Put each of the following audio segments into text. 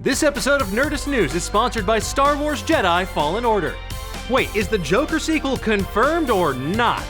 This episode of Nerdist News is sponsored by Star Wars Jedi Fallen Order. Wait, is the Joker sequel confirmed or not?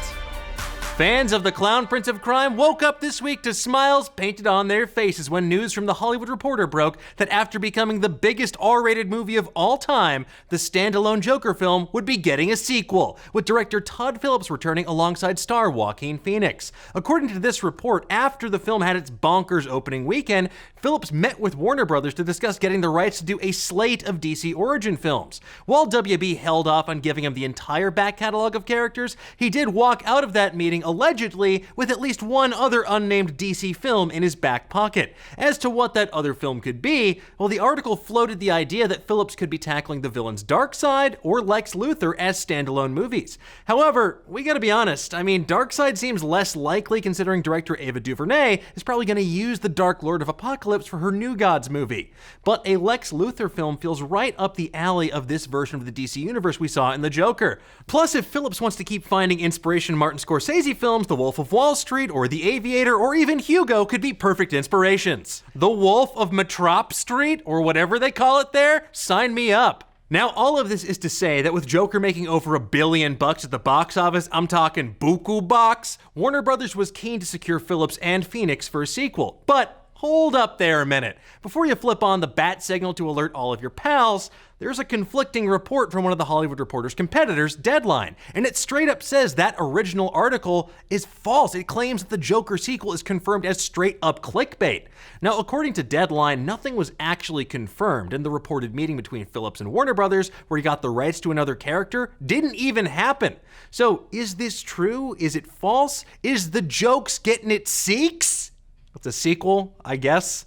Fans of the Clown Prince of Crime woke up this week to smiles painted on their faces when news from The Hollywood Reporter broke that after becoming the biggest R-rated movie of all time, the standalone Joker film would be getting a sequel, with director Todd Phillips returning alongside star Joaquin Phoenix. According to this report, after the film had its bonkers opening weekend, Phillips met with Warner Brothers to discuss getting the rights to do a slate of DC origin films. While WB held off on giving him the entire back catalog of characters, he did walk out of that meeting allegedly with at least one other unnamed DC film in his back pocket. As to what that other film could be, well, the article floated the idea that Phillips could be tackling the villain's Darkseid or Lex Luthor as standalone movies. However, we gotta be honest, Darkseid seems less likely considering director Ava DuVernay is probably gonna use the Dark Lord of Apocalypse for her New Gods movie. But a Lex Luthor film feels right up the alley of this version of the DC universe we saw in The Joker. Plus, if Phillips wants to keep finding inspiration in Martin Scorsese films, The Wolf of Wall Street or The Aviator or even Hugo could be perfect inspirations. The Wolf of Metrop Street, or whatever they call it there, sign me up. Now, all of this is to say that with Joker making over $1 billion at the box office, I'm talking buku box, Warner Brothers was keen to secure Phillips and Phoenix for a sequel. But hold up there a minute. Before you flip on the bat signal to alert all of your pals, there's a conflicting report from one of the Hollywood Reporter's competitors, Deadline, and it straight up says that original article is false. It claims that the Joker sequel is confirmed as straight up clickbait. Now, according to Deadline, nothing was actually confirmed, and the reported meeting between Phillips and Warner Brothers, where he got the rights to another character, didn't even happen. So, is this true? Is it false? Is the jokes getting its seeks? It's a sequel, I guess.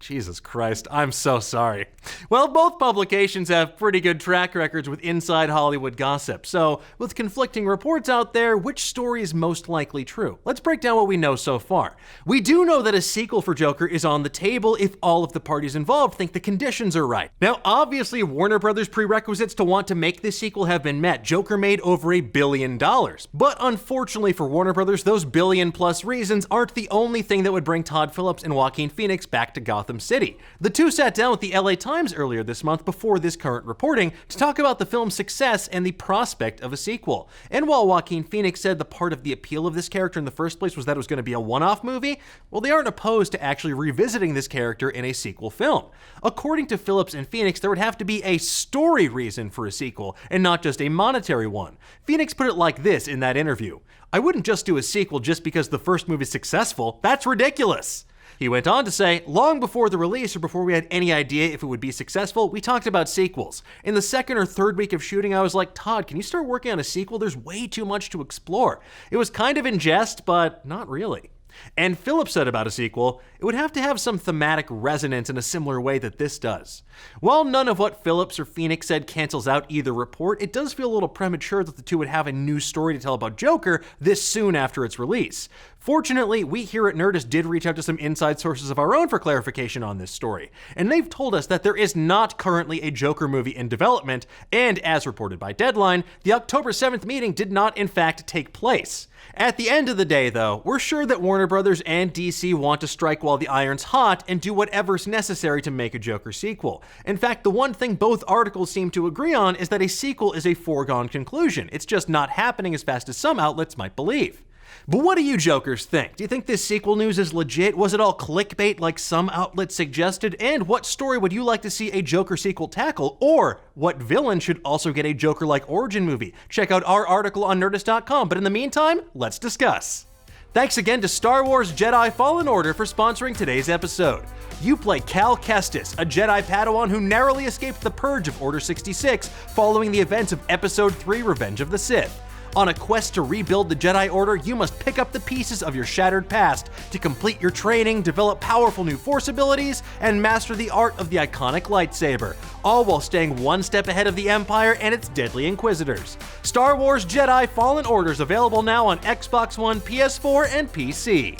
Jesus Christ, I'm so sorry. Well, both publications have pretty good track records with inside Hollywood gossip, so with conflicting reports out there, which story is most likely true? Let's break down what we know so far. We do know that a sequel for Joker is on the table if all of the parties involved think the conditions are right. Now, obviously, Warner Brothers' prerequisites to want to make this sequel have been met. Joker made over $1 billion. But unfortunately for Warner Brothers, those billion-plus reasons aren't the only thing that would bring Todd Phillips and Joaquin Phoenix back to Gotham City. The two sat down with the LA Times earlier this month before this current reporting to talk about the film's success and the prospect of a sequel. And while Joaquin Phoenix said the part of the appeal of this character in the first place was that it was going to be a one-off movie, well, they aren't opposed to actually revisiting this character in a sequel film. According to Phillips and Phoenix, there would have to be a story reason for a sequel and not just a monetary one. Phoenix put it like this in that interview: "I wouldn't just do a sequel just because the first movie is successful. That's ridiculous." He went on to say, "Long before the release or before we had any idea if it would be successful, we talked about sequels. In the second or third week of shooting, I was like, Todd, can you start working on a sequel? There's way too much to explore." It was kind of in jest, but not really. And Phillips said about a sequel, "It would have to have some thematic resonance in a similar way that this does." While none of what Phillips or Phoenix said cancels out either report, it does feel a little premature that the two would have a new story to tell about Joker this soon after its release. Fortunately, we here at Nerdist did reach out to some inside sources of our own for clarification on this story, and they've told us that there is not currently a Joker movie in development, and as reported by Deadline, the October 7th meeting did not in fact take place. At the end of the day, though, we're sure that Warner Brothers and DC want to strike while the iron's hot and do whatever's necessary to make a Joker sequel. In fact, the one thing both articles seem to agree on is that a sequel is a foregone conclusion. It's just not happening as fast as some outlets might believe. But what do you jokers think? Do you think this sequel news is legit? Was it all clickbait like some outlets suggested? And what story would you like to see a Joker sequel tackle? Or what villain should also get a Joker-like origin movie? Check out our article on Nerdist.com, but in the meantime, let's discuss. Thanks again to Star Wars Jedi Fallen Order for sponsoring today's episode. You play Cal Kestis, a Jedi Padawan who narrowly escaped the purge of Order 66 following the events of Episode 3 Revenge of the Sith. On a quest to rebuild the Jedi Order, you must pick up the pieces of your shattered past to complete your training, develop powerful new Force abilities, and master the art of the iconic lightsaber, all while staying one step ahead of the Empire and its deadly Inquisitors. Star Wars Jedi Fallen Order is available now on Xbox One, PS4, and PC.